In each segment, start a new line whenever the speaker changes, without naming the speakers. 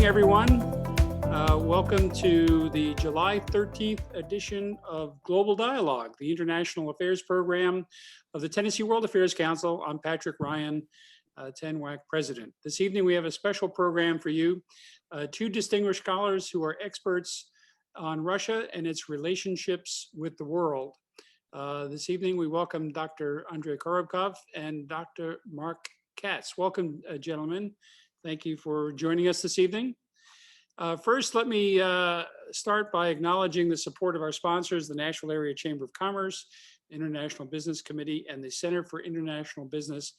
evening, everyone. Welcome to the July 13th edition of Global Dialogue, the International Affairs Program of the Tennessee World Affairs Council. I'm Patrick Ryan, TENWAC President. This evening, we have a special program for you. Two distinguished scholars who are experts on Russia and its relationships with the world. This evening, we welcome Dr. Andrei Korobkov and Dr. Mark Katz. Welcome, gentlemen. Thank you for joining us this evening. First, let me start by acknowledging the support of our sponsors, the National Area Chamber of Commerce, International Business Committee, and the Center for International Business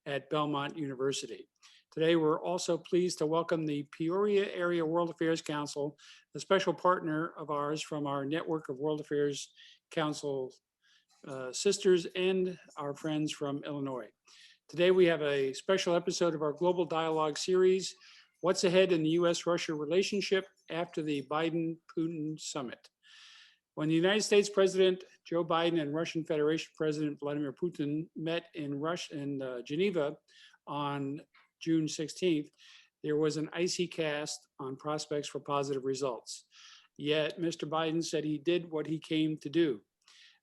at Belmont University. Today, we're also pleased to welcome the Peoria Area World Affairs Council, a special partner of ours from our network of World Affairs Council sisters and our friends from Illinois. Today, we have a special episode of our Global Dialogue series, What's Ahead in the U.S.-Russia Relationship After the Biden-Putin Summit. When the United States President Joe Biden and Russian Federation President Vladimir Putin met in Geneva on June 16th, there was an icy cast on prospects for positive results. Yet, Mr. Biden said he did what he came to do.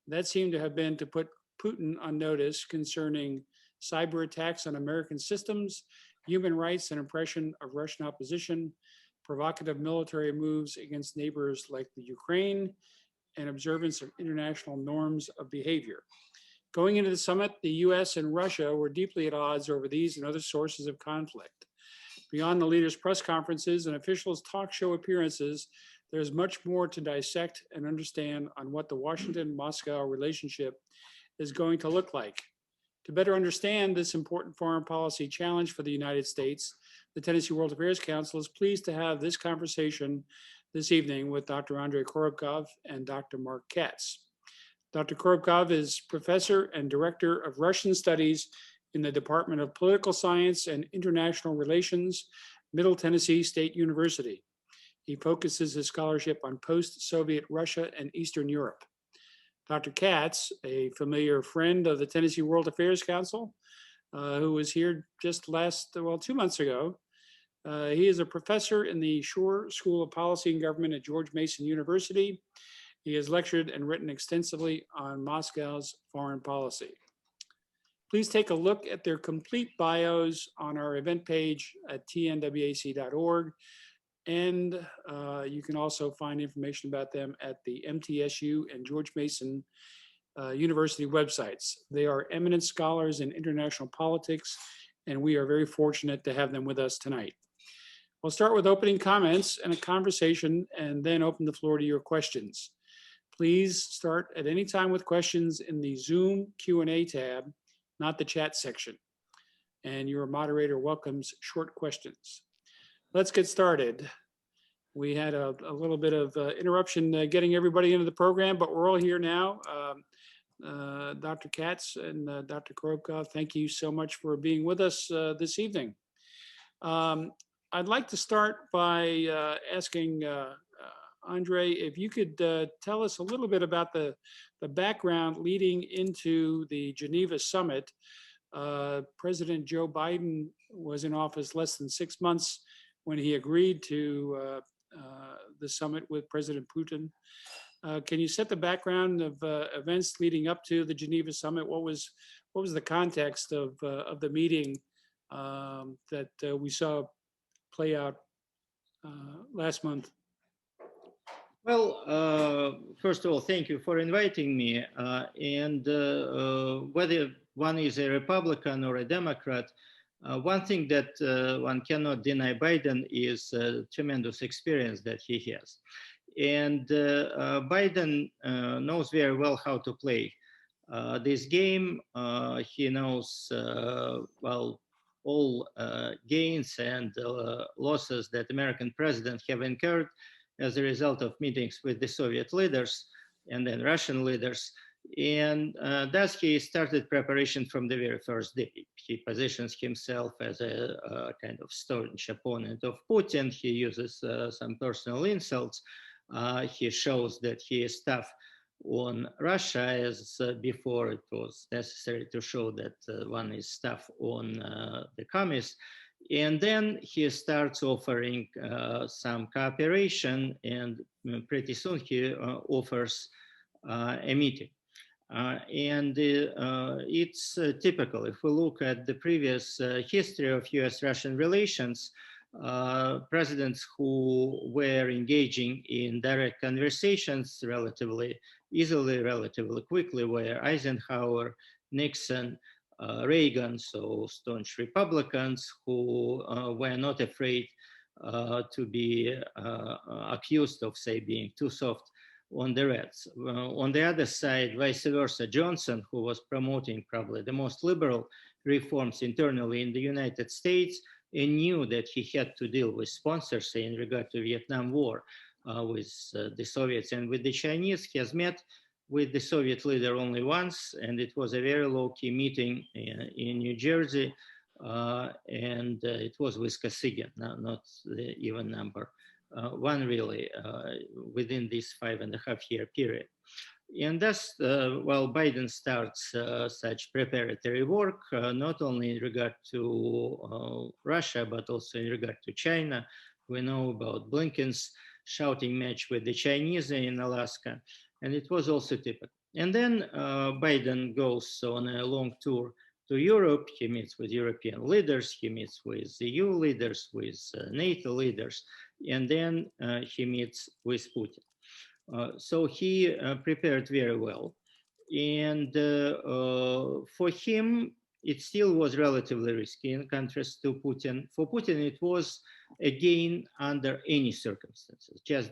That seemed to have been to put Putin on notice concerning cyber attacks on American systems, human rights and oppression of Russian opposition, provocative military moves against neighbors like the Ukraine, and observance of international norms of behavior. Going into the summit, the US and Russia were deeply at odds over these and other sources of conflict. Beyond the leaders' press conferences and officials' talk show appearances, there's much more to dissect and understand on what the Washington-Moscow relationship is going to look like. To better understand this important foreign policy challenge for the United States, the Tennessee World Affairs Council is pleased to have this conversation this evening with Dr. Andrei Korobkov and Dr. Mark Katz. Dr. Korobkov is professor and director of Russian Studies in the Department of Political Science and International Relations, Middle Tennessee State University. He focuses his scholarship on post-Soviet Russia and Eastern Europe. Dr. Katz, a familiar friend of the Tennessee World Affairs Council, who was here just 2 months ago. He is a professor in the Schar School of Policy and Government at George Mason University. He has lectured and written extensively on Moscow's foreign policy. Please take a look at their complete bios on our event page at tnwac.org. And you can also find information about them at the MTSU and George Mason University websites. They are eminent scholars in international politics, and we are very fortunate to have them with us tonight. We'll start with opening comments and a conversation, and then open the floor to your questions. Please start at any time with questions in the Zoom Q&A tab, not the chat section. And your moderator welcomes short questions. Let's get started. We had a little bit of interruption getting everybody into the program, but we're all here now. Dr. Katz and Dr. Korobkov, thank you so much for being with us this evening. I'd like to start by asking Andrei, if you could tell us a little bit about the background leading into the Geneva summit. President Joe Biden was in office less than 6 months when he agreed to the summit with President Putin. Can you set the background of events leading up to the Geneva summit? What was the context of the meeting that we saw play out last month?
Well, first of all, thank you for inviting me. Whether one is a Republican or a Democrat, one thing that one cannot deny Biden is tremendous experience that he has. And Biden knows very well how to play this game. He knows, well, all gains and losses that American presidents have incurred as a result of meetings with the Soviet leaders and then Russian leaders. And thus he started preparation from the very first day. He positions himself as a kind of staunch opponent of Putin. He uses some personal insults. He shows that he is tough on Russia, as before it was necessary to show that one is tough on the communists. And then he starts offering some cooperation, and pretty soon he offers a meeting. It's typical. If we look at the previous history of US-Russian relations, presidents who were engaging in direct conversations relatively easily, relatively quickly were Eisenhower, Nixon, Reagan, so staunch Republicans who were not afraid to be accused of, say, being too soft on the Reds. On the other side, vice versa, Johnson, who was promoting probably the most liberal reforms internally in the United States, and knew that he had to deal with sponsors in regard to Vietnam War with the Soviets and with the Chinese. He has met with the Soviet leader only once, and it was a very low-key meeting in New Jersey, and it was with Kosygin, not the even number one really within this 5.5-year period. And thus, while Biden starts such preparatory work, not only in regard to Russia, but also in regard to China. We know about Blinken's shouting match with the Chinese in Alaska, and it was also typical. And then Biden goes on a long tour to Europe. He meets with European leaders, he meets with EU leaders, with NATO leaders, and then he meets with Putin. So he prepared very well. And for him, it still was relatively risky in contrast to Putin. For Putin, it was a gain under any circumstances. Just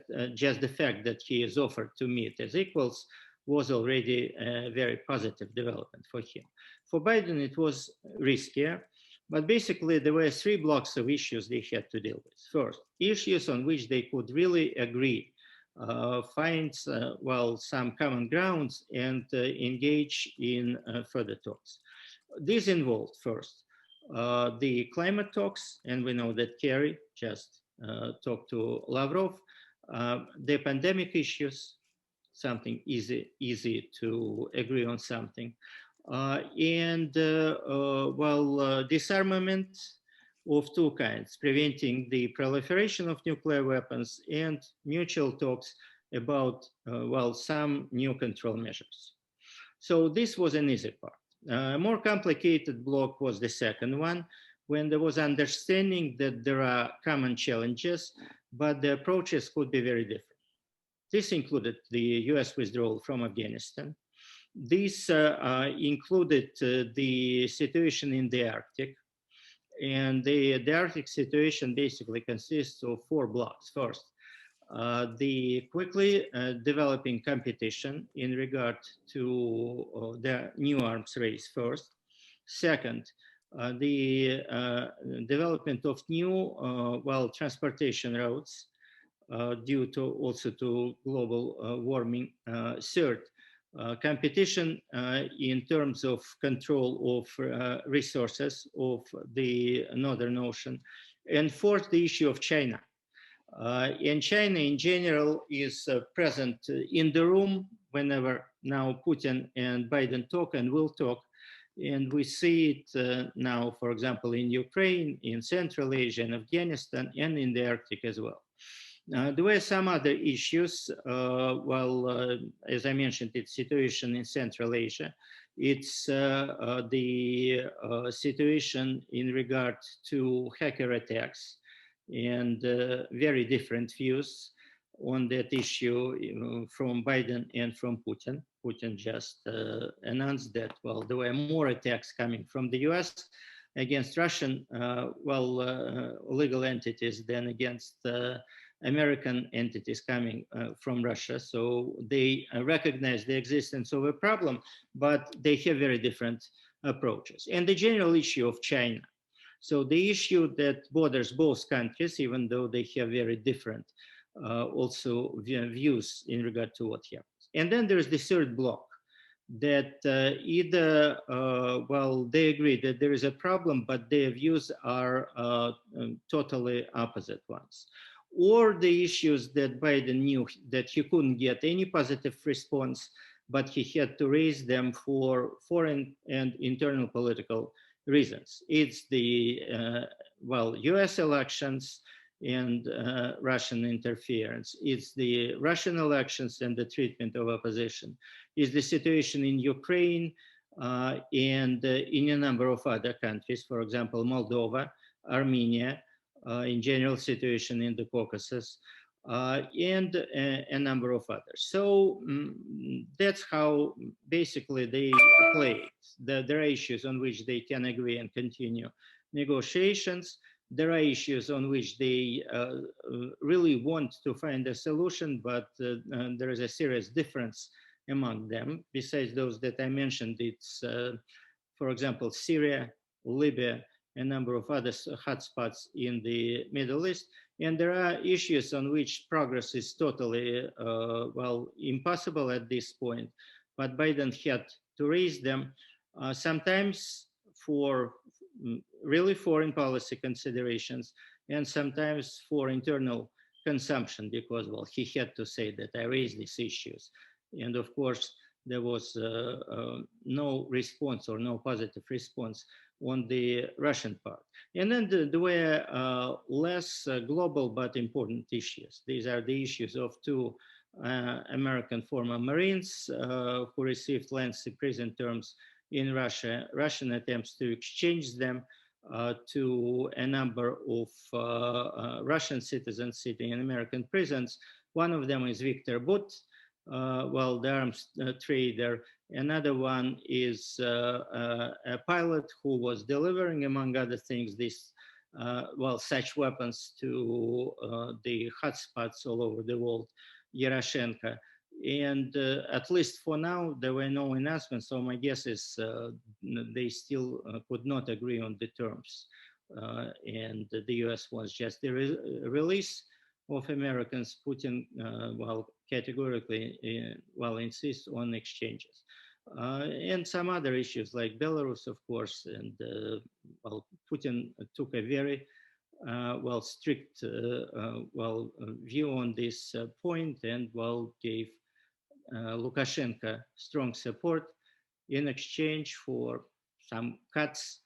the fact that he is offered to meet as equals was already a very positive development for him. For Biden, it was riskier, but basically there were three blocks of issues they had to deal with. First, issues on which they could really agree, find well, some common grounds and engage in further talks. This involved first the climate talks, and we know that Kerry just talked to Lavrov, the pandemic issues, something easy to agree on something, and disarmament of two kinds, preventing the proliferation of nuclear weapons and mutual talks about, some new control measures. So this was an easy part. A more complicated block was the second one, when there was understanding that there are common challenges, but the approaches could be very different. This included the US withdrawal from Afghanistan. This included the situation in the Arctic. And the Arctic situation basically consists of four blocks. First, the quickly developing competition in regard to the new arms race first. Second, the development of new, transportation routes due to also to global warming. Third, competition in terms of control of resources of the Northern Ocean. And fourth, the issue of China. And China in general is present in the room whenever now Putin and Biden talk and will talk. And we see it now, for example, in Ukraine, in Central Asia, and Afghanistan, and in the Arctic as well. There were some other issues. As I mentioned, it's situation in Central Asia. It's the situation in regard to hacker attacks, and very different views on that issue from Biden and from Putin. Putin just announced that, there were more attacks coming from the US against Russian, legal entities than against American entities coming from Russia. So they recognize the existence of a problem, but they have very different approaches. And the general issue of China. So the issue that borders both countries, even though they have very different also views in regard to what happens. And then there's the third block that either, they agree that there is a problem, but their views are totally opposite ones. Or the issues that Biden knew that he couldn't get any positive response, but he had to raise them for foreign and internal political reasons. It's the well, US elections and Russian interference. It's the Russian elections and the treatment of opposition. It's the situation in Ukraine and in a number of other countries, for example, Moldova, Armenia, in general situation in the Caucasus, and a number of others. So that's how basically they play it. There are issues on which they can agree and continue negotiations. There are issues on which they really want to find a solution, but there is a serious difference among them. Besides those that I mentioned, it's, for example, Syria, Libya, a number of other hotspots in the Middle East. And there are issues on which progress is totally, well, impossible at this point. But Biden had to raise them, sometimes for really foreign policy considerations, and sometimes for internal consumption, because, well, he had to say that I raised these issues. And of course, there was no response or no positive response on the Russian part. And then there were less global but important issues. These are the issues of two American former Marines who received lengthy prison terms in Russia, Russian attempts to exchange them to a number of Russian citizens sitting in American prisons. One of them is Victor Butt, well, the arms trader. Another one is a pilot who was delivering, among other things, this, well, such weapons to the hotspots all over the world, Yaroshenko. And at least for now, there were no announcements. So my guess is they still could not agree on the terms. And the US wants just the release of Americans. Putin, well, categorically, well, insists on exchanges. And some other issues like Belarus, of course, and well, Putin took a very well, strict well, view on this point, and well, gave Lukashenko strong support in exchange for some cuts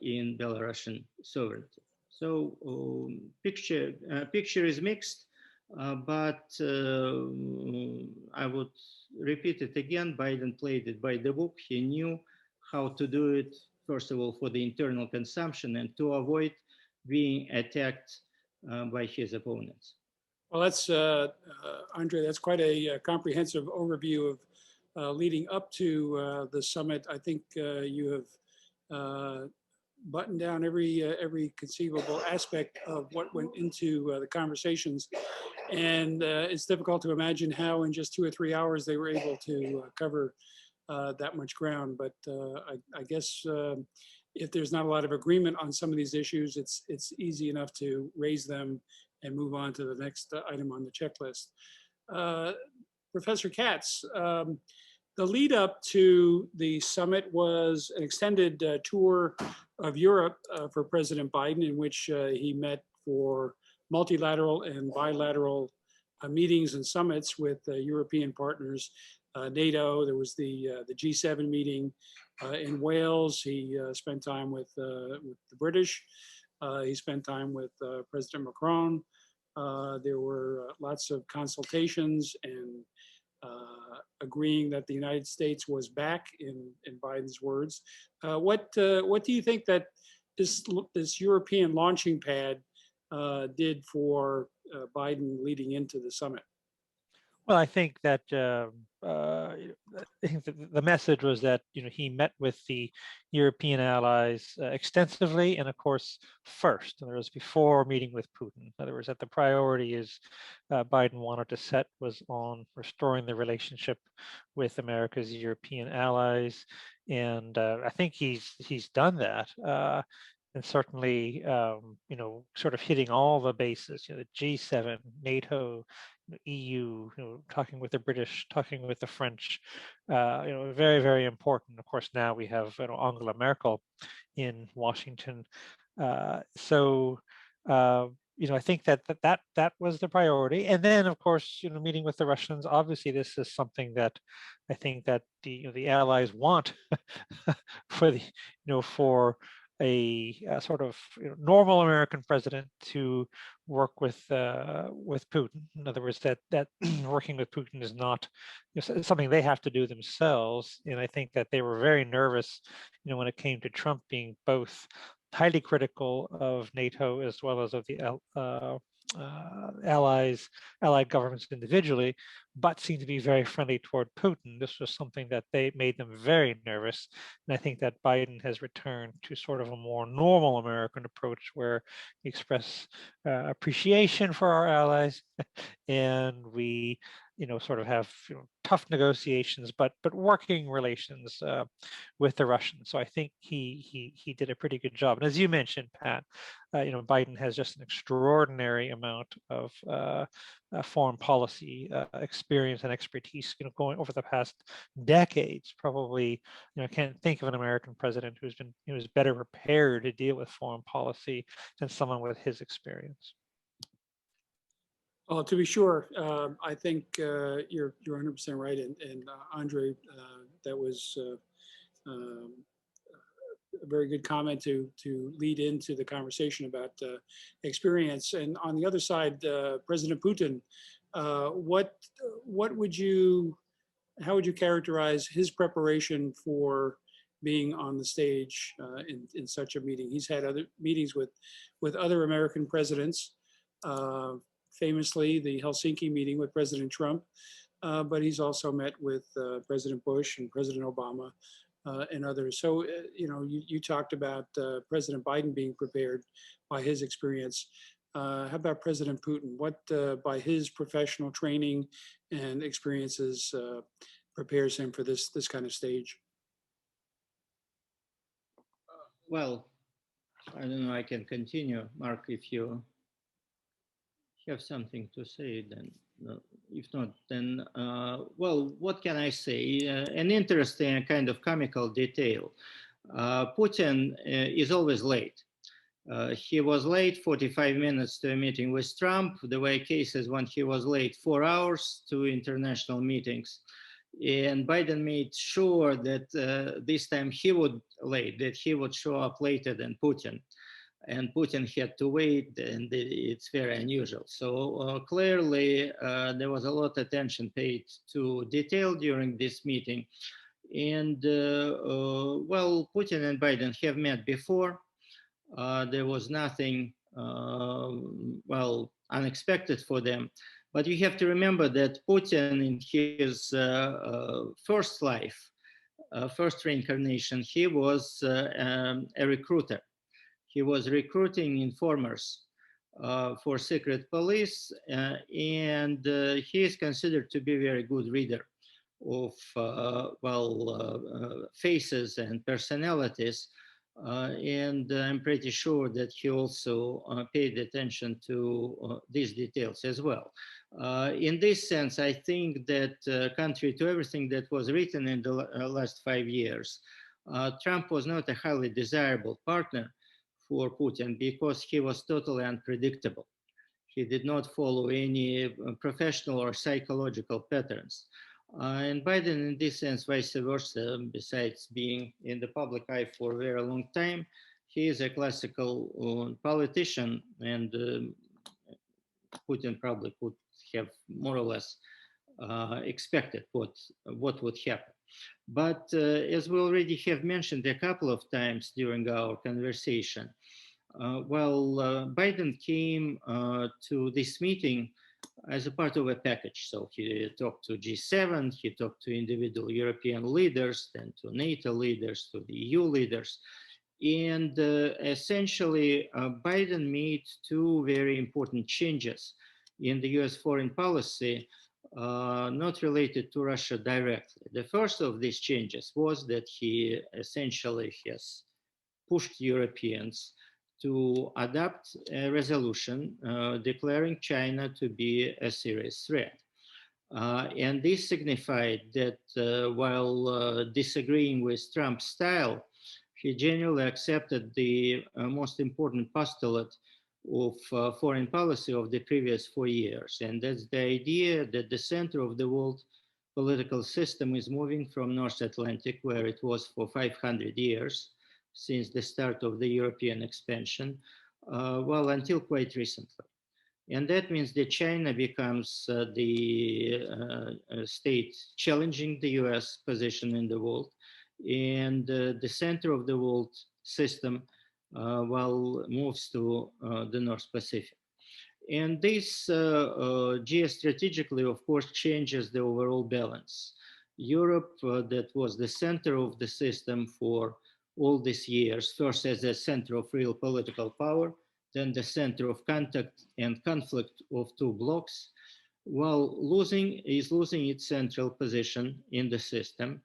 in Belarusian sovereignty. So picture is mixed, but I would repeat it again. Biden played it by the book. He knew how to do it, first of all, for the internal consumption and to avoid being attacked by his opponents.
Well, that's, Andrei, that's quite a comprehensive overview of leading up to the summit. I think you have buttoned down every conceivable aspect of what went into the conversations. And it's difficult to imagine how in just 2 or 3 hours they were able to cover that much ground. But I guess if there's not a lot of agreement on some of these issues, it's easy enough to raise them and move on to the next item on the checklist. Professor Katz, the lead up to the summit was an extended tour of Europe for President Biden, in which he met for multilateral and bilateral meetings and summits with European partners, NATO. There was the G7 meeting in Wales. He spent time with the British. He spent time with President Macron. There were lots of consultations and agreeing that the United States was back, in Biden's words. What do you think that this European launching pad did for Biden leading into the summit?
Well, I think that the message was that he met with the European allies extensively, and of course first. In other words, before meeting with Putin. In other words, that the priority is Biden wanted to set was on restoring the relationship with America's European allies, and I think he's done that. And certainly, sort of hitting all the bases, the G7, NATO, EU, talking with the British, talking with the French, very, very important. Of course, now we have Angela Merkel in Washington. So, I think that was the priority. And then, of course, meeting with the Russians. Obviously, this is something that I think that the allies want for the for a sort of normal American president to work with Putin. In other words, that working with Putin is not something they have to do themselves. And I think that they were very nervous, when it came to Trump being both highly critical of NATO as well as of the allied governments individually, but seemed to be very friendly toward Putin. This was something that they made them very nervous. And I think that Biden has returned to sort of a more normal American approach where we express appreciation for our allies and we sort of have tough negotiations, but working relations with the Russians. So I think he did a pretty good job. And as you mentioned, Pat, Biden has just an extraordinary amount of foreign policy experience and expertise, going over the past decades. Probably, I can't think of an American president who was better prepared to deal with foreign policy than someone with his experience.
Well, to be sure, I think you're 100% right, and Andrei, that was a very good comment to lead into the conversation about experience. And on the other side, President Putin, what would you, how would you characterize his preparation for being on the stage in such a meeting? He's had other meetings with other American presidents. Famously, the Helsinki meeting with President Trump, but he's also met with President Bush and President Obama and others. So, you talked about President Biden being prepared by his experience. How about President Putin? What, by his professional training and experiences, prepares him for this kind of stage?
Well, I don't know, I can continue, Mark, if you have something to say, then if not, then, well, what can I say? An interesting kind of comical detail. Putin is always late. He was late 45 minutes to a meeting with Trump. There were cases when he was late 4 hours to international meetings. And Biden made sure that this time he would show up later than Putin. And Putin had to wait, and it's very unusual. So clearly, there was a lot of attention paid to detail during this meeting. And well, Putin and Biden have met before. There was nothing, well, unexpected for them. But you have to remember that Putin, in his first life, first reincarnation, he was a recruiter. He was recruiting informers for secret police, and he is considered to be a very good reader of, faces and personalities. And I'm pretty sure that he also paid attention to these details as well. In this sense, I think that contrary to everything that was written in the last 5 years, Trump was not a highly desirable partner for Putin because he was totally unpredictable. He did not follow any professional or psychological patterns. And Biden, in this sense, vice versa, besides being in the public eye for a very long time, he is a classical politician, and Putin probably could have more or less expected what would happen. But as we already have mentioned a couple of times during our conversation, Biden came to this meeting as a part of a package. So he talked to G7, he talked to individual European leaders, then to NATO leaders, to the EU leaders. And essentially, Biden made two very important changes in the US foreign policy, not related to Russia directly. The first of these changes was that he essentially has pushed Europeans to adopt a resolution declaring China to be a serious threat. And this signified that while disagreeing with Trump's style, he generally accepted the most important postulate of foreign policy of the previous 4 years. And that's the idea that the center of the world political system is moving from North Atlantic, where it was for 500 years, since the start of the European expansion, well, until quite recently. And that means that China becomes the state challenging the US position in the world, and the center of the world system, well, moves to the North Pacific. And this geostrategically, of course, changes the overall balance. Europe, that was the center of the system for all these years, first as a center of real political power, then the center of contact and conflict of two blocs, while losing its central position in the system.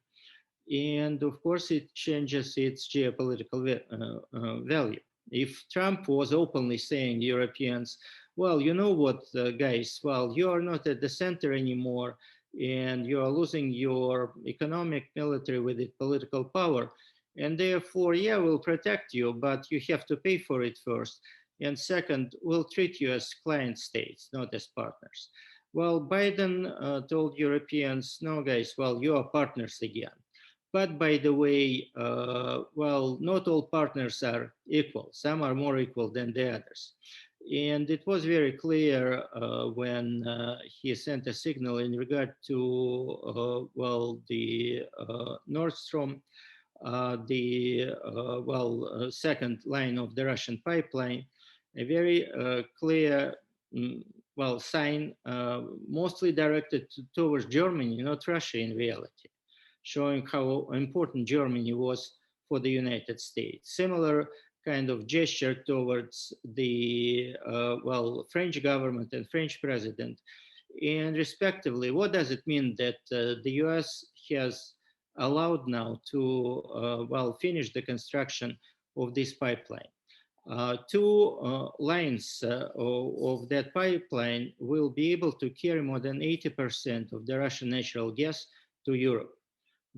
And of course, it changes its geopolitical value. If Trump was openly saying Europeans, well, you know what, guys, well, you are not at the center anymore, and you are losing your economic, military with it, political power. And therefore, yeah, we'll protect you, but you have to pay for it first. And second, we'll treat you as client states, not as partners. Well, Biden told Europeans, no, guys, well, you are partners again. But by the way, well, not all partners are equal. Some are more equal than the others. And it was very clear when he sent a signal in regard to, well, the Nord Stream, second line of the Russian pipeline, a very clear, well, sign, mostly directed towards Germany, not Russia in reality, showing how important Germany was for the United States. Similar kind of gesture towards the, well, French government and French president. And respectively, what does it mean that the US has allowed now to, well, finish the construction of this pipeline? Two lines of that pipeline will be able to carry more than 80% of the Russian natural gas to Europe.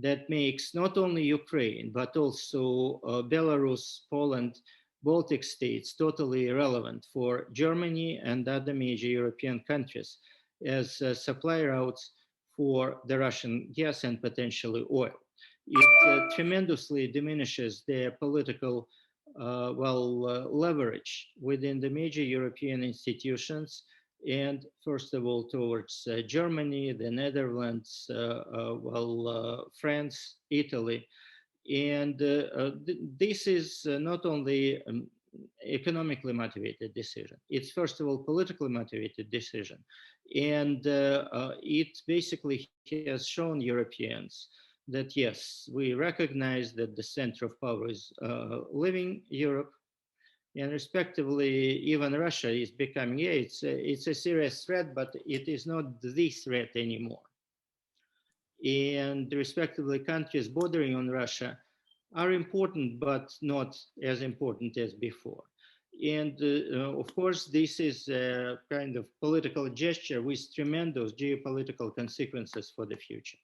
That makes not only Ukraine, but also Belarus, Poland, Baltic states totally irrelevant for Germany and other major European countries as supply routes for the Russian gas and potentially oil. It tremendously diminishes their political leverage within the major European institutions, and first of all towards Germany, the Netherlands, France, Italy. And this is not only economically motivated decision, it's first of all politically motivated decision. And it basically has shown Europeans that yes, we recognize that the center of power is leaving Europe, and respectively, even Russia is becoming, yeah, it's a serious threat, but it is not the threat anymore. And respectively, countries bordering on Russia are important, but not as important as before. And of course, this is a kind of political gesture with tremendous geopolitical consequences for the future.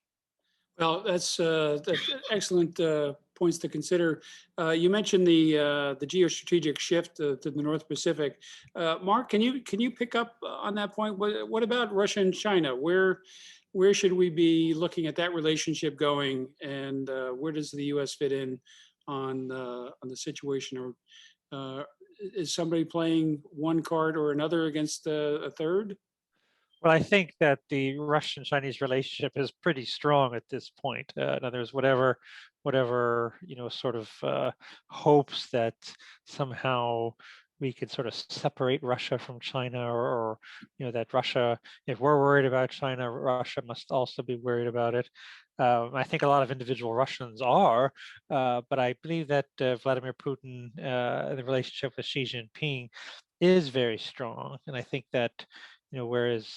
Well, that's excellent points to consider. You mentioned the geostrategic shift to the North Pacific. Mark, can you pick up on that point? What about Russia and China? Where should we be looking at that relationship going, and where does the U.S. fit in on the situation? Or is somebody playing one card or another against a third?
Well, I think that the Russian-Chinese relationship is pretty strong at this point. In other words, whatever sort of hopes that somehow we could sort of separate Russia from China, or that Russia, if we're worried about China, Russia must also be worried about it. I think a lot of individual Russians are, but I believe that Vladimir Putin, the relationship with Xi Jinping, is very strong, and I think that. Whereas,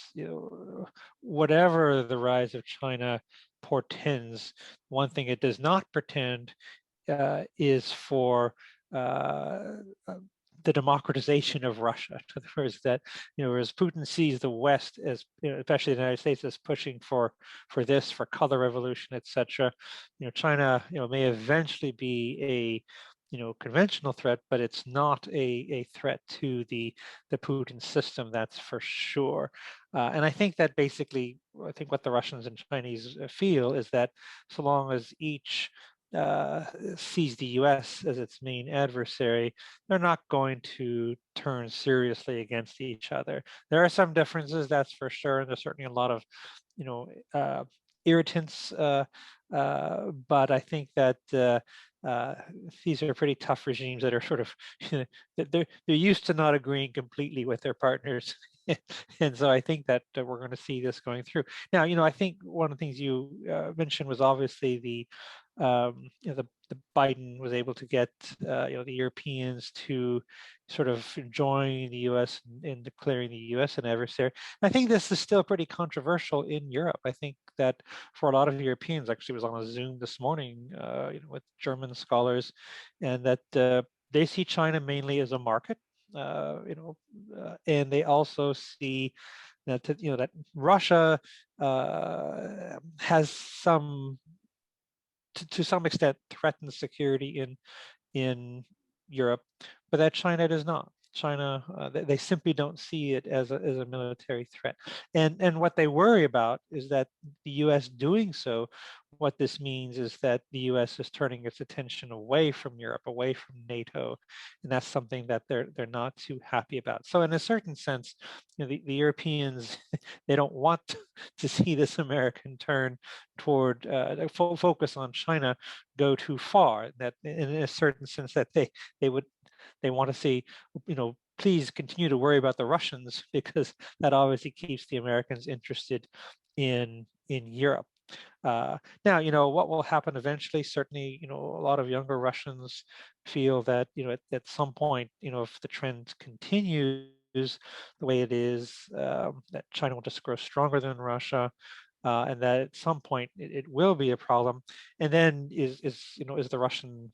whatever the rise of China portends, one thing it does not pretend is for the democratization of Russia. In other words, that whereas Putin sees the West as, especially the United States, as pushing for color revolution, etc. China, may eventually be a conventional threat, but it's not a threat to the Putin system, that's for sure. And I think that basically, I think what the Russians and Chinese feel is that so long as each sees the U.S. as its main adversary, they're not going to turn seriously against each other. There are some differences, that's for sure, and there's certainly a lot of, irritants, but I think that these are pretty tough regimes that are sort of that they're used to not agreeing completely with their partners. And so I think that we're going to see this going through. Now, I think one of the things you mentioned was obviously the Biden was able to get the Europeans to sort of join the U.S. in declaring the U.S. an adversary. I think this is still pretty controversial in Europe. I think that for a lot of Europeans, actually, was on a Zoom this morning, with German scholars, and that they see China mainly as a market, and they also see that Russia has to some extent threatens security in Europe, but that China does not. China, they simply don't see it as a military threat. And what they worry about is that the U.S. doing so, what this means is that the U.S. is turning its attention away from Europe, away from NATO, and that's something that they're not too happy about. So in a certain sense, the Europeans, they don't want to see this American turn toward focus on China go too far. That in a certain sense that they want to see, please continue to worry about the Russians, because that obviously keeps the Americans interested in Europe. Now, what will happen eventually? Certainly, a lot of younger Russians feel that, at some point, if the trend continues the way it is, that China will just grow stronger than Russia, and that at some point it will be a problem. And then is the Russian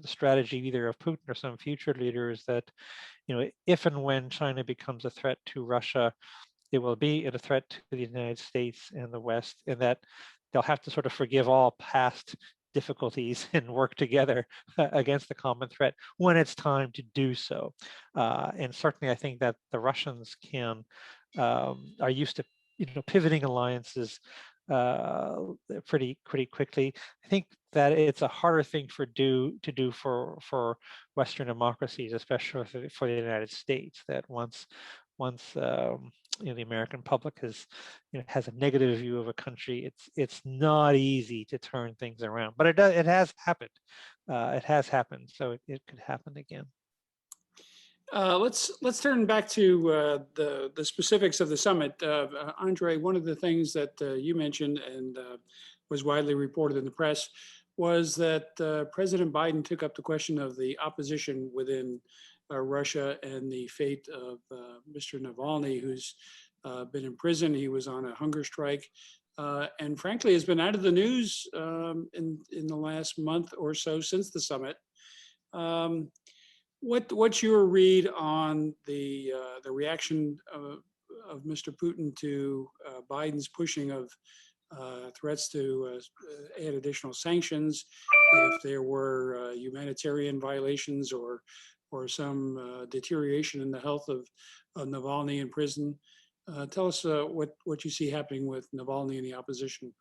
strategy, either of Putin or some future leaders, that if and when China becomes a threat to Russia, it will be a threat to the United States and the West, and that they'll have to sort of forgive all past difficulties and work together against the common threat when it's time to do so. And certainly, I think that the Russians are used to pivoting alliances pretty quickly. I think that it's a harder thing to do for Western democracies, especially for the United States, that once the American public has a negative view of a country, it's not easy to turn things around. But it has happened. It has happened, so it could happen again.
Let's turn back to the specifics of the summit. Andrei, one of the things that you mentioned and was widely reported in the press was that President Biden took up the question of the opposition within Russia and the fate of Mr. Navalny, who's been in prison. He was on a hunger strike, and frankly has been out of the news in the last month or so since the summit. What's your read on the reaction of Mr. Putin to Biden's pushing of threats to add additional sanctions if there were humanitarian violations or some deterioration in the health of Navalny in prison? Tell us what you see happening with Navalny and the opposition.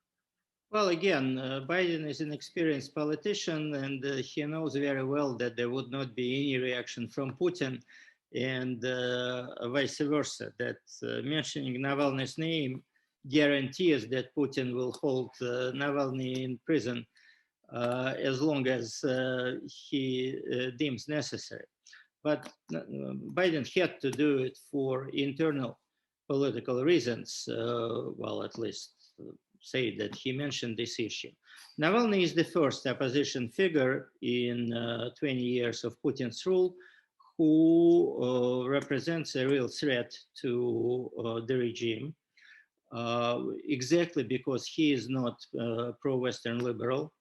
Well, again, Biden is an experienced politician, and he knows very well that there would not be any reaction from Putin, and vice versa, that mentioning Navalny's name guarantees that Putin will hold Navalny in prison as long as he deems necessary. But Biden had to do it for internal political reasons, well, at least say that he mentioned this issue. Navalny is the first opposition figure in 20 years of Putin's rule who represents a real threat to the regime, exactly because he is not pro-Western liberal,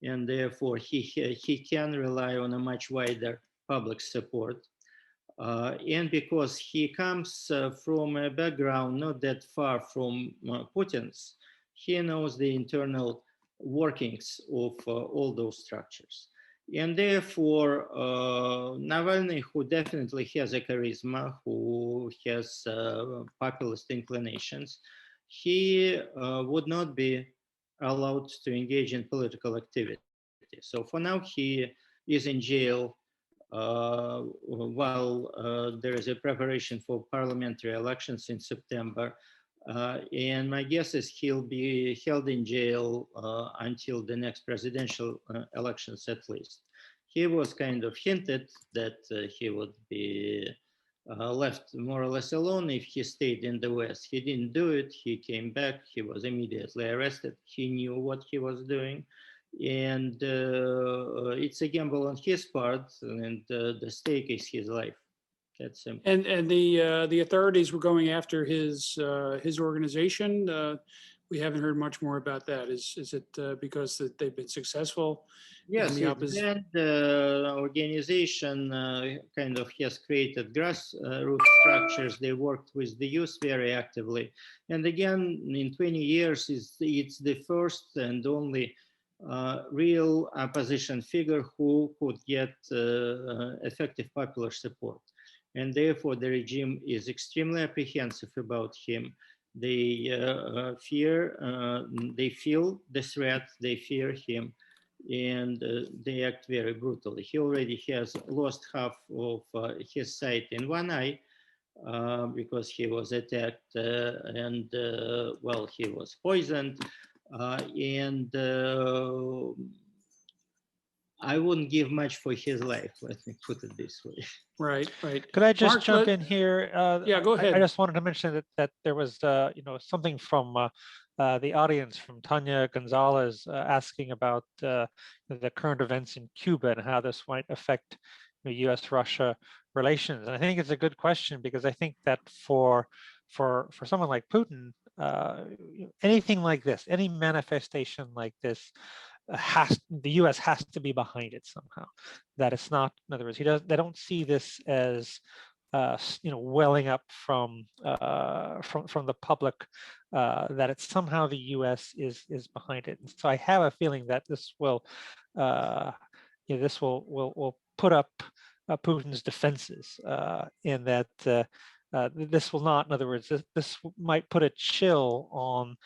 and therefore he can rely on a much wider public support. And because he comes from a background not that far from Putin's, he knows the internal workings of all those structures. And therefore, Navalny, who definitely has a charisma, who has populist inclinations, he would not be allowed to engage in political activity. authority. So for now, he is in jail while there is a preparation for parliamentary elections in September. And my guess is he'll be held in jail until the next presidential elections at least. He was kind of hinted that he would be left more or less alone if he stayed in the West. He didn't do it. He came back. He was immediately arrested. He knew what he was doing. And it's a gamble on his part, and the stake is his life. That's simple.
And the authorities were going after his organization. We haven't heard much more about that. Is it because that they've been successful?
Yes,
the opposition.
the organization kind of has created grassroots structures. They worked with the youth very actively. And again, in 20 years, it's the first and only real opposition figure who could get effective popular support. And therefore, the regime is extremely apprehensive about him. They they feel the threat, they fear him, and they act very brutally. He already has lost half of his sight in one eye because he was attacked and, well, he was poisoned. And I wouldn't give much for his life, let me put it this way.
Right, right.
Could I just
Mark,
jump in here?
Yeah, go ahead.
I just wanted to mention that there was, something from the audience, from Tanya Gonzalez, asking about the current events in Cuba and how this might affect the U.S.-Russia relations. And I think it's a good question, because I think that for someone like Putin, anything like this, any manifestation like this, the U.S. has to be behind it somehow. That it's not, in other words, they don't see this as welling up from the public, that it's somehow the U.S. is behind it. And so I have a feeling that this will put up Putin's defenses, in that this will not, in other words, this might put a chill on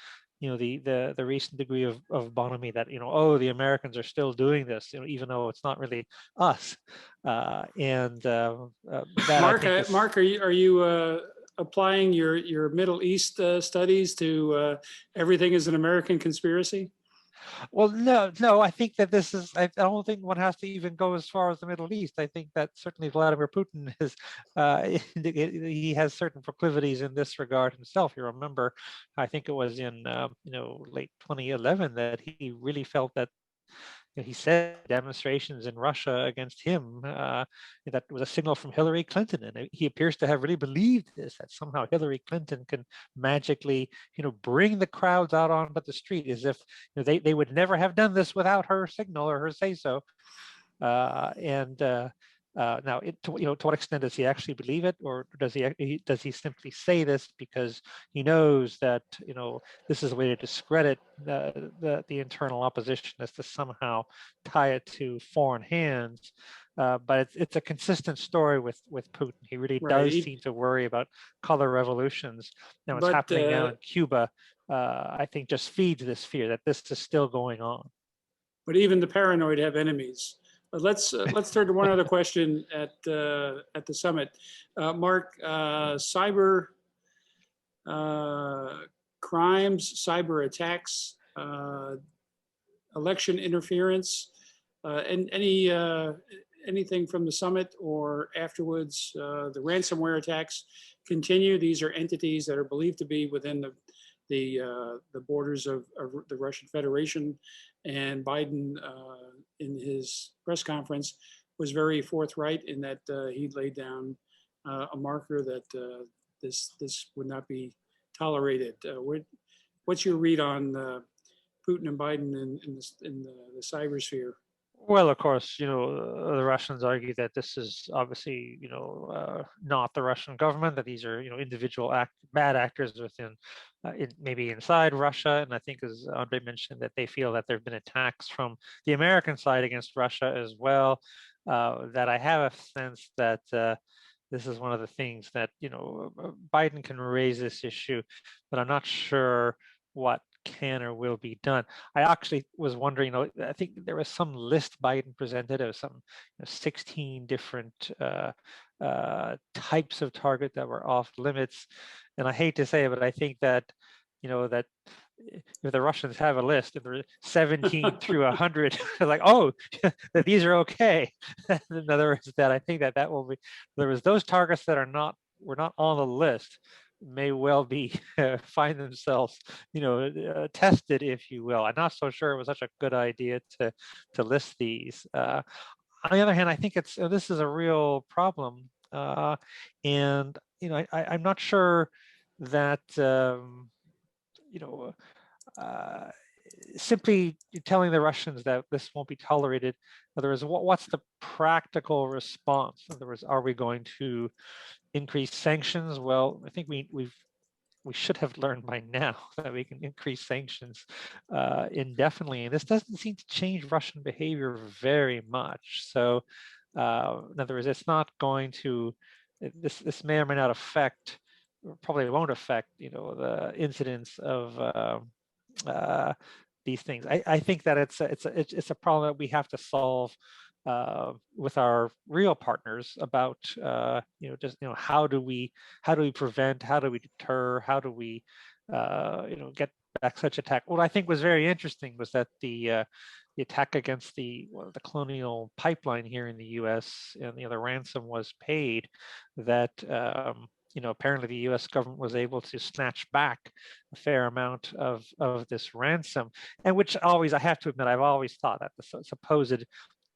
the recent degree of bonhomie that, oh, the Americans are still doing this, even though it's not really us. That
Mark,
I think
Mark, are you applying your Middle East studies to everything is an American conspiracy?
Well, no, I think that this is, I don't think one has to even go as far as the Middle East. I think that certainly Vladimir Putin is, he has certain proclivities in this regard himself. You remember, I think it was in, late 2011 that he really felt that, he said demonstrations in Russia against him, that was a signal from Hillary Clinton. And he appears to have really believed this, that somehow Hillary Clinton can magically, bring the crowds out onto the street, as if they would never have done this without her signal or her say-so. Now, to what extent does he actually believe it, or does he simply say this because he knows that this is a way to discredit the internal opposition, as to somehow tie it to foreign hands? But it's a consistent story with Putin. He really does seem to worry about color revolutions. Now, what's happening now in Cuba, I think, just feeds this fear that this is still going on.
But even the paranoid have enemies. Let's turn to one other question at the summit. Mark, cyber crimes, cyber attacks, election interference, and anything from the summit or afterwards. The ransomware attacks continue. These are entities that are believed to be within the borders of the Russian Federation, and Biden, in his press conference, was very forthright in that he laid down a marker that this would not be tolerated. What's your read on Putin and Biden in the cyber sphere?
Well, of course, the Russians argue that this is obviously, not the Russian government, that these are, individual bad actors within, maybe inside Russia. And I think, as Andrei mentioned, that they feel that there have been attacks from the American side against Russia as well. That I have a sense that this is one of the things that, Biden can raise this issue, but I'm not sure what can or will be done. I actually was wondering, I think there was some list Biden presented of some 16 different types of target that were off limits. And I hate to say it, but I think that, that if the Russians have a list, if they're 17 through 100, like, oh, that these are okay. In other words, that I think that will be, there was those targets that were not on the list may well be find themselves, tested, if you will. I'm not so sure it was such a good idea to list these. On the other hand, I think this is a real problem, and I'm not sure that simply telling the Russians that this won't be tolerated. In other words, what's the practical response? In other words, are we going to increase sanctions? Well, I think we should have learned by now that we can increase sanctions indefinitely, and this doesn't seem to change Russian behavior very much. So, in other words, it's not going to. This may or may not affect, or probably won't affect, the incidence of these things. I think that it's a problem that we have to solve with our real partners about how do we prevent, how do we deter, how do we get back such attack. What I think was very interesting was that the attack against the colonial pipeline here in the U.S. and the ransom was paid, that apparently the U.S. government was able to snatch back a fair amount of this ransom, and which always, I have to admit, I've always thought that the supposed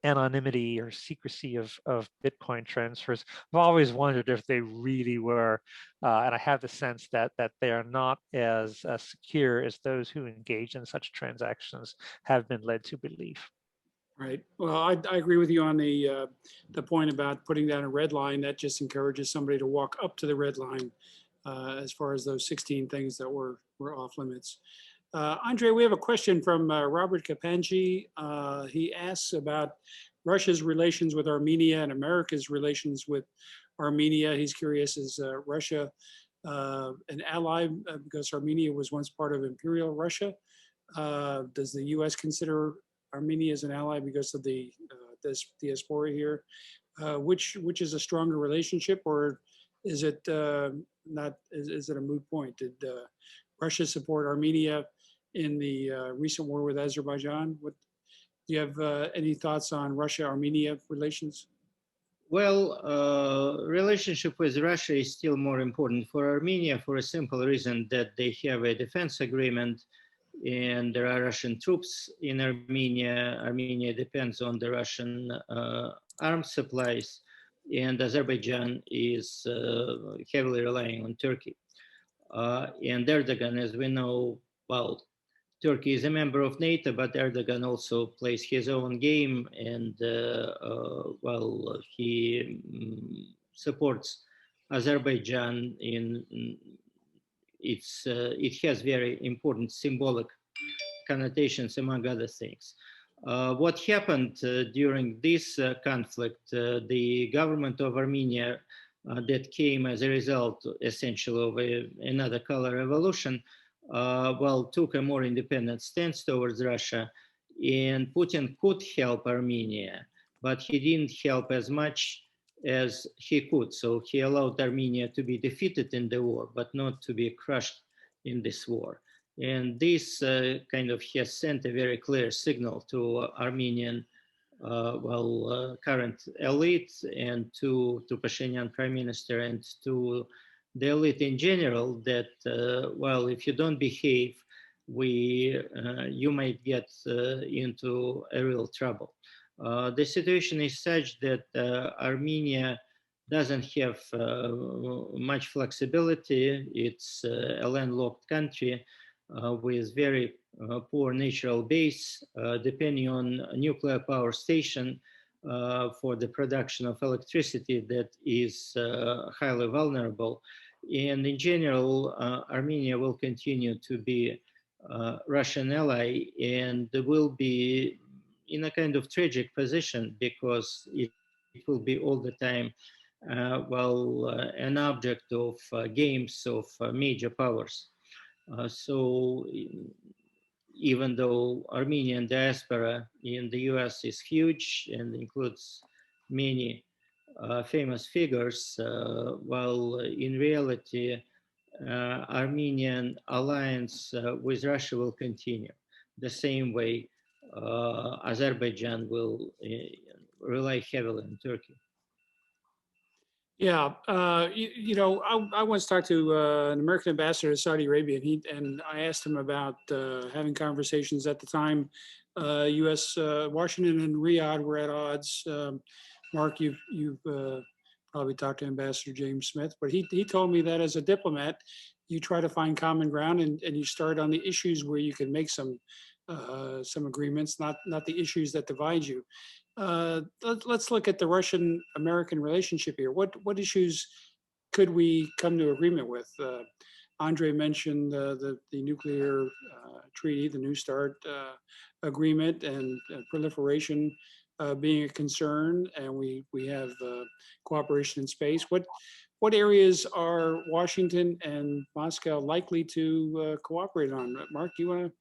anonymity or secrecy of Bitcoin transfers, I've always wondered if they really were, and I have the sense that they are not as secure as those who engage in such transactions have been led to believe.
Right. Well, I agree with you on the point about putting down a red line. That just encourages somebody to walk up to the red line as far as those 16 things that were off limits. Andrei, we have a question from Robert Kapanji. He asks about Russia's relations with Armenia and America's relations with Armenia. He's curious, is Russia an ally because Armenia was once part of Imperial Russia? Does the U.S. consider Armenia as an ally because of the diaspora here? Which is a stronger relationship, or is it not? Is it a moot point? Did Russia support Armenia in the recent war with Azerbaijan? Do you have any thoughts on Russia-Armenia relations?
Well, relationship with Russia is still more important for Armenia for a simple reason that they have a defense agreement and there are Russian troops in Armenia. Armenia depends on the Russian arms supplies, and Azerbaijan is heavily relying on Turkey. And Erdogan, as we know, well, Turkey is a member of NATO, but Erdogan also plays his own game, and well, he supports Azerbaijan in it has very important symbolic connotations, among other things. What happened during this conflict, the government of Armenia that came as a result, essentially, of another color revolution, well, took a more independent stance towards Russia, and Putin could help Armenia, but he didn't help as much as he could. So he allowed Armenia to be defeated in the war, but not to be crushed in this war. And this kind of has sent a very clear signal to Armenian current elite and to Pashinyan Prime Minister and to the elite in general that, well, if you don't behave, you might get into a real trouble. The situation is such that Armenia doesn't have much flexibility. It's a landlocked country with very poor natural base, depending on a nuclear power station for the production of electricity that is highly vulnerable. And in general, Armenia will continue to be a Russian ally and will be in a kind of tragic position because it will be all the time, an object of games of major powers. So even though Armenian diaspora in the US is huge and includes many famous figures, while in reality, Armenian alliance with Russia will continue the same way Azerbaijan will rely heavily on Turkey.
Yeah, you know, I once talked to an American ambassador to Saudi Arabia, and I asked him about having conversations at the time. U.S. Washington and Riyadh were at odds. Mark, you've probably talked to Ambassador James Smith, but he told me that as a diplomat, you try to find common ground and you start on the issues where you can make some agreements, not the issues that divide you. Let's look at the Russian-American relationship here. What issues could we come to agreement with? Andrei mentioned the nuclear treaty, the New START agreement, and proliferation being a concern, and we have cooperation in space. What areas are Washington and Moscow likely to cooperate on? Mark, do you want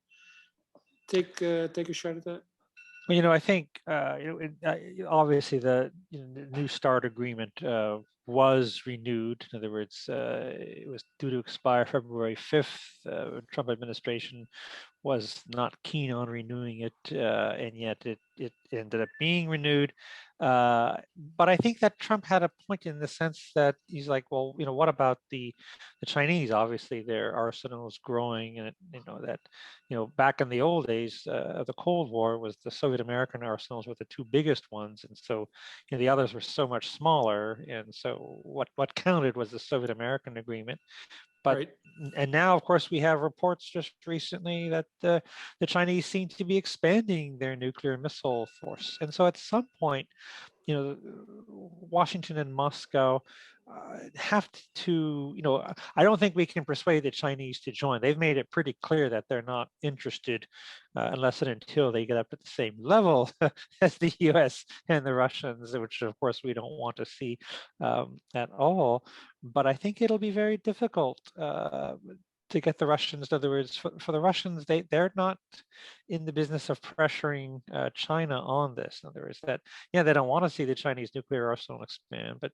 to take a shot at that?
Well, I think obviously the New START agreement was renewed. In other words, it was due to expire February 5th. Trump administration was not keen on renewing it, and yet it ended up being renewed. But I think that Trump had a point in the sense that he's like, well, what about the Chinese? Obviously, their arsenal is growing, and back in the old days of the Cold War, was the Soviet American arsenals were the two biggest ones, and so the others were so much smaller, and so what counted was the Soviet American agreement. But
Right.
And now, of course, we have reports just recently that the Chinese seem to be expanding their nuclear missile force, and so at some point, Washington and Moscow have to, I don't think we can persuade the Chinese to join. They've made it pretty clear that they're not interested unless and until they get up at the same level as the US and the Russians, which of course we don't want to see at all. But I think it'll be very difficult to get the Russians. In other words, for the Russians, they're not in the business of pressuring China on this. In other words, they don't want to see the Chinese nuclear arsenal expand, but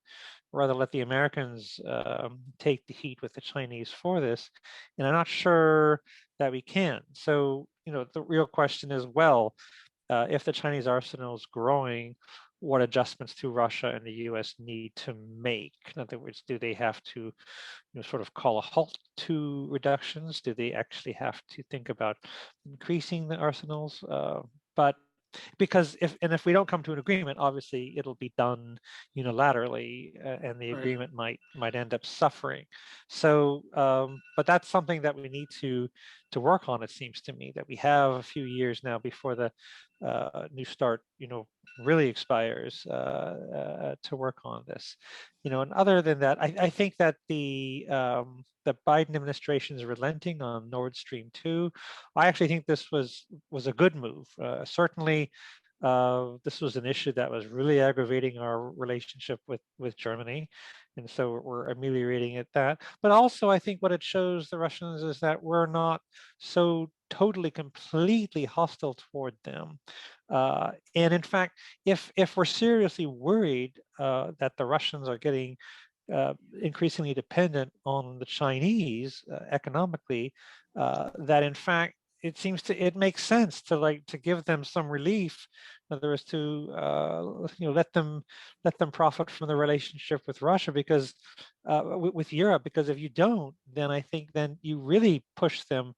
rather let the Americans take the heat with the Chinese for this. And I'm not sure that we can. So, the real question is, well, if the Chinese arsenal is growing, what adjustments to Russia and the US need to make? In other words, do they have to sort of call a halt to reductions? Do they actually have to think about increasing the arsenals? But because if we don't come to an agreement, obviously it'll be done unilaterally, and the
Right.
agreement might end up suffering. So, but that's something that we need to work on. It seems to me that we have a few years now before the New START, really expires to work on this. And other than that, I think that the Biden administration is relenting on Nord Stream 2. I actually think this was a good move. Certainly, this was an issue that was really aggravating our relationship with Germany, and so we're ameliorating it that. But also, I think what it shows the Russians is that we're not so totally, completely hostile toward them. And in fact, if we're seriously worried that the Russians are getting increasingly dependent on the Chinese economically, that in fact it makes sense to give them some relief. In other words, to let them profit from the relationship with Russia, because with Europe, because if you don't, then I think then you really push them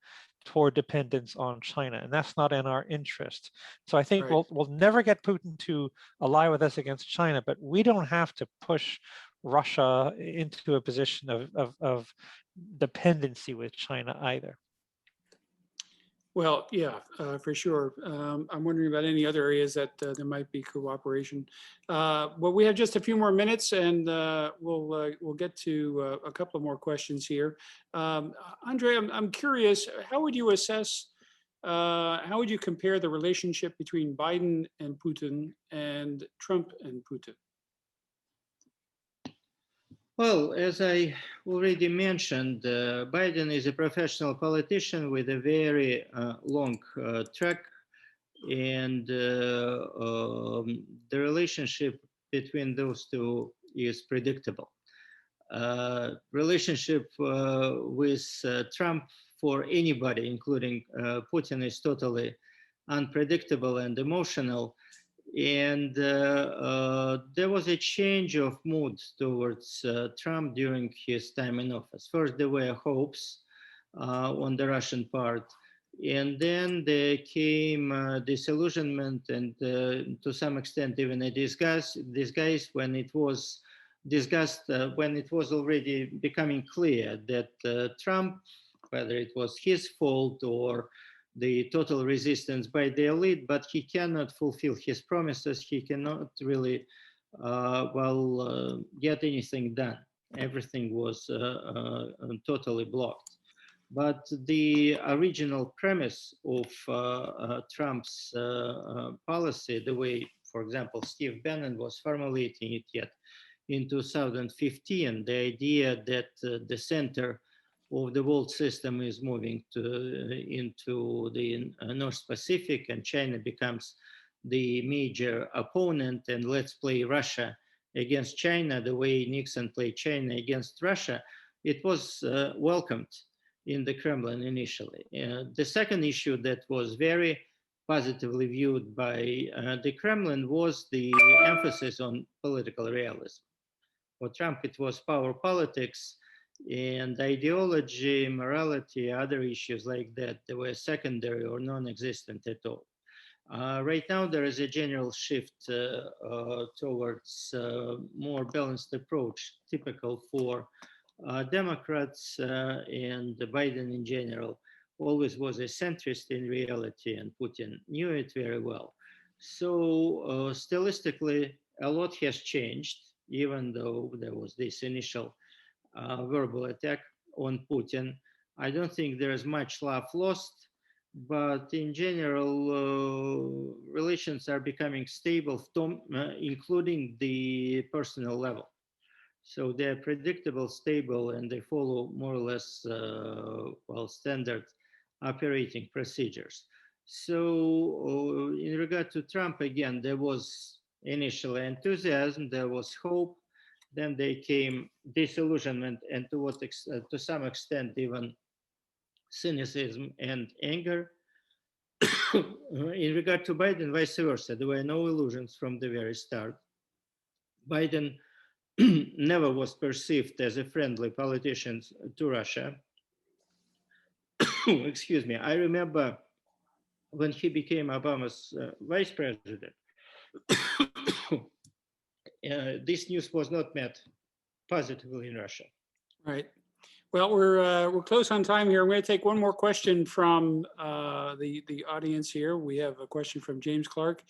toward dependence on China, and that's not in our interest. So I think
Right.
we'll never get Putin to ally with us against China, but we don't have to push Russia into a position of dependency with China either.
Well, yeah, for sure. I'm wondering about any other areas that there might be cooperation. Well, we have just a few more minutes, and we'll get to a couple of more questions here. Andrei, I'm curious, how would you assess, how would you compare the relationship between Biden and Putin and Trump and Putin?
Well, as I already mentioned, Biden is a professional politician with a very long track, and the relationship between those two is predictable. Relationship with Trump for anybody, including Putin, is totally unpredictable and emotional. And there was a change of mood towards Trump during his time in office. First, there were hopes on the Russian part. And then there came disillusionment and to some extent even a disguise when it was discussed, when it was already becoming clear that Trump, whether it was his fault or the total resistance by the elite, but he cannot fulfill his promises. He cannot really, get anything done. Everything was totally blocked. But the original premise of Trump's policy, the way, for example, Steve Bannon was formulating it yet in 2015, the idea that the center of the world system is moving into the North Pacific and China becomes the major opponent, and let's play Russia against China the way Nixon played China against Russia, it was welcomed in the Kremlin initially. The second issue that was very positively viewed by the Kremlin was the emphasis on political realism. For Trump, it was power politics and ideology, morality, other issues like that. They were secondary or non-existent at all. Right now, there is a general shift towards more balanced approach, typical for Democrats and Biden in general. Always was a centrist in reality, and Putin knew it very well. So, stylistically, a lot has changed, even though there was this initial verbal attack on Putin. I don't think there is much love lost, but in general, relations are becoming stable, including the personal level. So they're predictable, stable, and they follow more or less standard operating procedures. So in regard to Trump, again, there was initial enthusiasm, there was hope, then there came disillusionment, and to some extent even cynicism and anger. In regard to Biden, vice versa, there were no illusions from the very start. Biden never was perceived as a friendly politician to Russia. Excuse me. I remember when he became Obama's vice president, this news was not met positively in Russia.
Right. Well, we're close on time here. I'm going to take one more question from the audience here. We have a question from James Clark,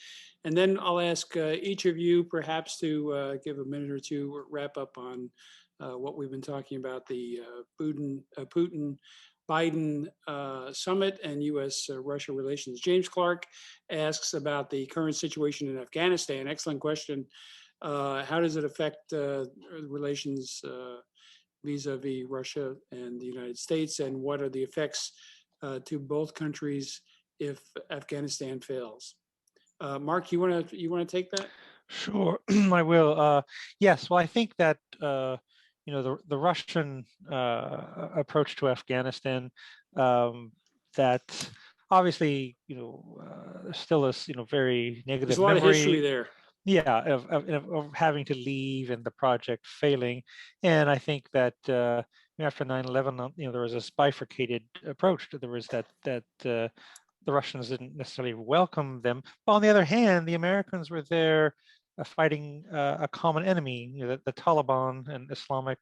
and then I'll ask each of you perhaps to give a minute or two wrap up on what we've been talking about, the Putin-Biden summit and U.S.-Russia relations. James Clark asks about the current situation in Afghanistan. Excellent question. How does it affect relations vis-a-vis Russia and the United States, and what are the effects to both countries if Afghanistan fails? Mark, you want to take that?
Sure, I will. Yes, well, I think that the Russian approach to Afghanistan, that obviously still is very negative
There's a lot
memory.
of history there.
Yeah, of having to leave and the project failing, and I think that after 9/11, there was this bifurcated approach. There was that the Russians didn't necessarily welcome them, but on the other hand, the Americans were there fighting a common enemy, the Taliban and Islamic,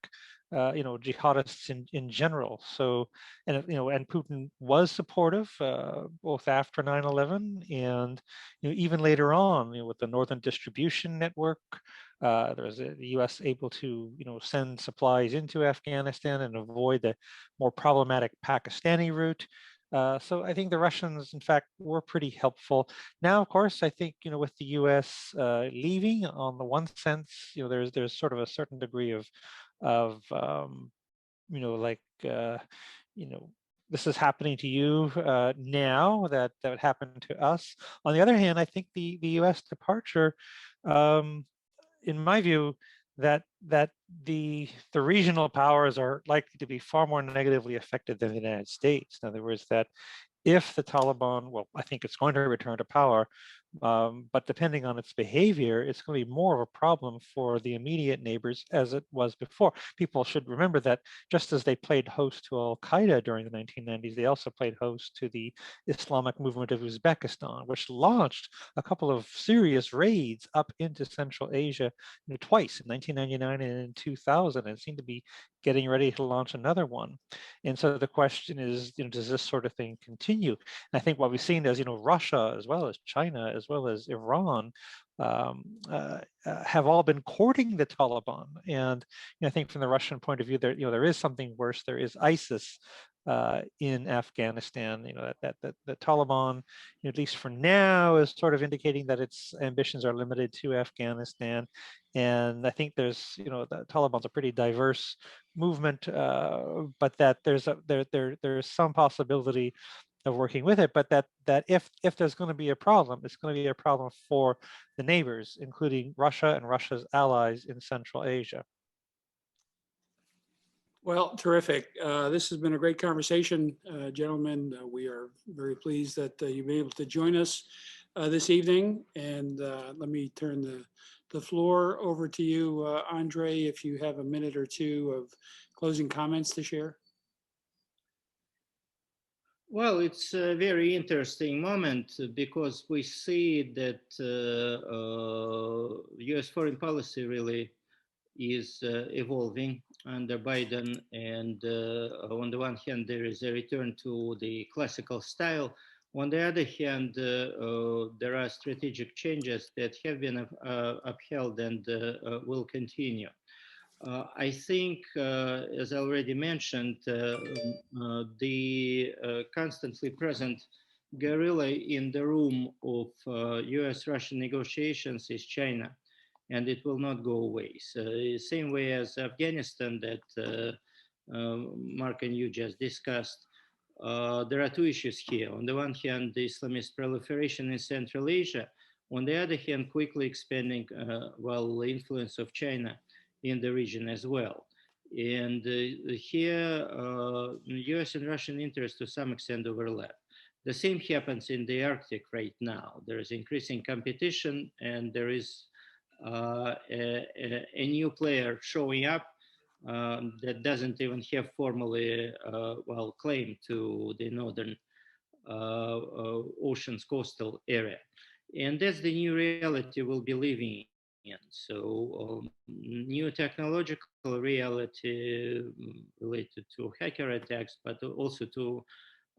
jihadists in general. So, and Putin was supportive both after 9/11 and even later on, with the Northern Distribution Network. There was the U.S. able to send supplies into Afghanistan and avoid the more problematic Pakistani route. So I think the Russians, in fact, were pretty helpful. Now, of course, I think with the U.S. Leaving, on the one sense, there's sort of a certain degree of of like this is happening to you now that would happen to us. On the other hand, I think the U.S. departure, in my view, that the regional powers are likely to be far more negatively affected than the United States. In other words, that if the Taliban, well, I think it's going to return to power, but depending on its behavior, it's going to be more of a problem for the immediate neighbors as it was before. People should remember that just as they played host to Al-Qaeda during the 1990s, they also played host to the Islamic movement of Uzbekistan, which launched a couple of serious raids up into Central Asia twice, in 1999 and in 2000, and seemed to be getting ready to launch another one. And so the question is, does this sort of thing continue? And I think what we've seen is, Russia, as well as China, as well as Iran, have all been courting the Taliban. And I think from the Russian point of view, there is something worse. There is ISIS in Afghanistan. That the Taliban, at least for now, is sort of indicating that its ambitions are limited to Afghanistan. And I think there's, the Taliban's a pretty diverse movement, but that there's some possibility of working with it, but that if there's going to be a problem, it's going to be a problem for the neighbors, including Russia and Russia's allies in Central Asia.
Well, terrific. This has been a great conversation, gentlemen. We are very pleased that you've been able to join us this evening. And let me turn the floor over to you, Andrei, if you have a minute or two of closing comments to share.
Well, it's a very interesting moment because we see that US foreign policy really is evolving under Biden. And on the one hand, there is a return to the classical style. On the other hand, there are strategic changes that have been upheld and will continue. I think, as I already mentioned, the constantly present guerrilla in the room of US-Russian negotiations is China, and it will not go away. So, same way as Afghanistan that Mark and you just discussed, there are two issues here. On the one hand, the Islamist proliferation in Central Asia. On the other hand, quickly expanding, the influence of China in the region as well. And here, US and Russian interests to some extent overlap. The same happens in the Arctic right now. There is increasing competition, and there is a new player showing up that doesn't even have formally, claim to the northern ocean's coastal area. And that's the new reality we'll be living in. So new technological reality related to hacker attacks, but also to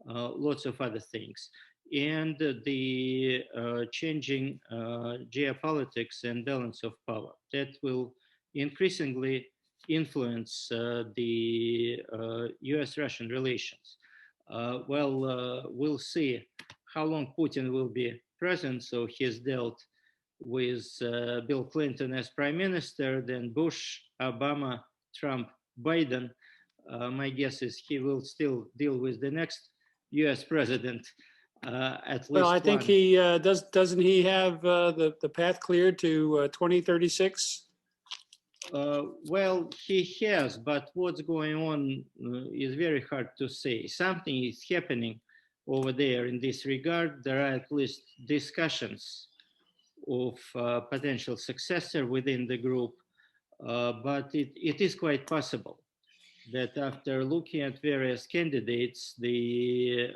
lots of other things. And the changing geopolitics and balance of power that will increasingly influence the US-Russian relations. We'll see how long Putin will be present. So he's dealt with Bill Clinton as prime minister, then Bush, Obama, Trump, Biden. My guess is he will still deal with the next US president. At least
well, I think
one.
he doesn't he have the path cleared to 2036?
He has, but what's going on is very hard to say. Something is happening over there in this regard. There are at least discussions of potential successor within the group, but it is quite possible that after looking at various candidates, the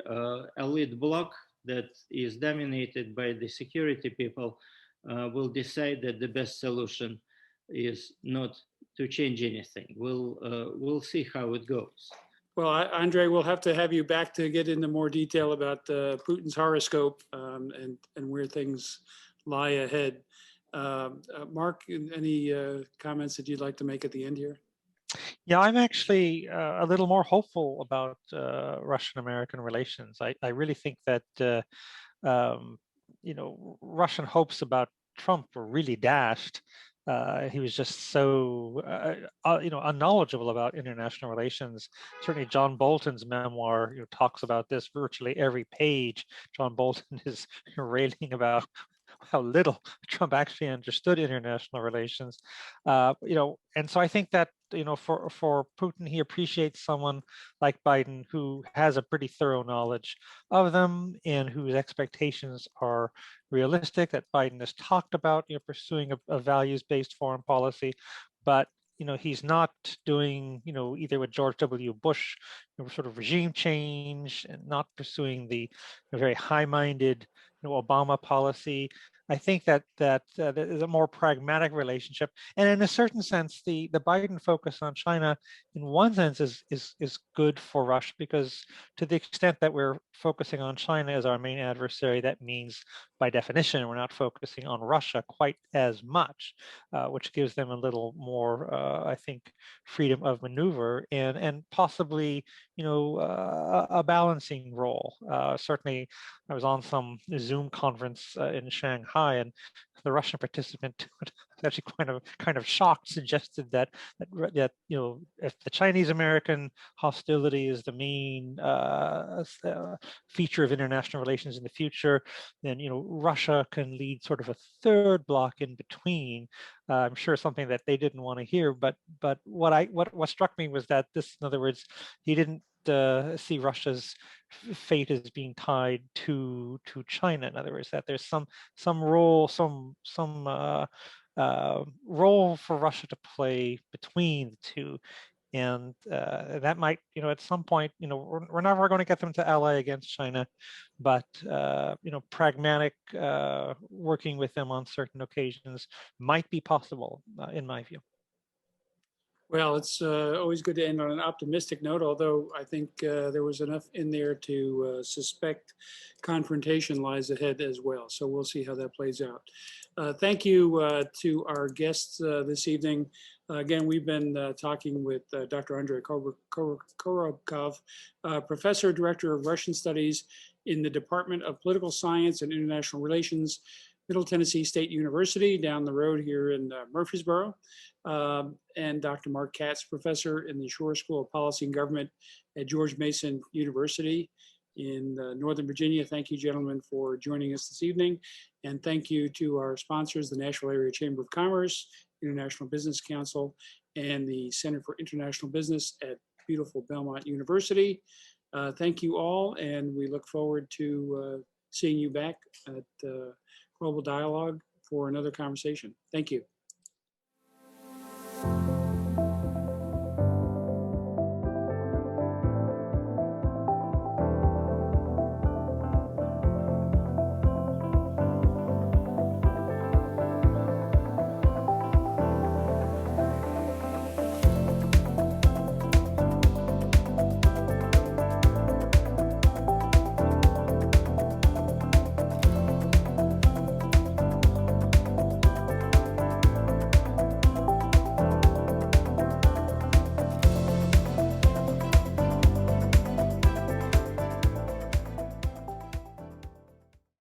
elite bloc that is dominated by the security people will decide that the best solution is not to change anything. We'll see how it goes.
Well, Andrei, we'll have to have you back to get into more detail about Putin's horoscope and where things lie ahead. Mark, any comments that you'd like to make at the end here?
Yeah, I'm actually a little more hopeful about Russian-American relations. I really think that Russian hopes about Trump were really dashed He was just so unknowledgeable about international relations. Certainly, John Bolton's memoir talks about this virtually every page. John Bolton is railing about how little Trump actually understood international relations. And so I think that for Putin, he appreciates someone like Biden who has a pretty thorough knowledge of them and whose expectations are realistic. That Biden has talked about pursuing a values-based foreign policy, but he's not doing either with George W. Bush sort of regime change and not pursuing the very high-minded Obama policy. I think that there is a more pragmatic relationship, and in a certain sense, the Biden focus on China, in one sense, is good for Russia, because to the extent that we're focusing on China as our main adversary, that means by definition we're not focusing on Russia quite as much, which gives them a little more, I think, freedom of maneuver and possibly a balancing role. Certainly, I was on some Zoom conference in Shanghai, and the Russian participant was actually kind of shocked, suggested that if the Chinese-American hostility is the main feature of international relations in the future, then Russia can lead sort of a third block in between. I'm sure something that they didn't want to hear, but what struck me was that this, in other words, he didn't see Russia's fate as being tied to China. In other words, that there's some role, some role for Russia to play between the two, and that might, at some point, we're never going to get them to ally against China, but pragmatic working with them on certain occasions might be possible, in my view.
Well, it's always good to end on an optimistic note, although I think there was enough in there to suspect confrontation lies ahead as well. So we'll see how that plays out. Thank you to our guests this evening. Again, we've been talking with Dr. Andrei Korobkov, Professor, Director of Russian Studies in the Department of Political Science and International Relations, Middle Tennessee State University down the road here in Murfreesboro, and Dr. Mark Katz, Professor in the Schar School of Policy and Government at George Mason University in Northern Virginia. Thank you, gentlemen, for joining us this evening. And thank you to our sponsors, the Nashville Area Chamber of Commerce, International Business Council, and the Center for International Business at beautiful Belmont University. Thank you all, and we look forward to seeing you back at Global Dialogue for another conversation. Thank you.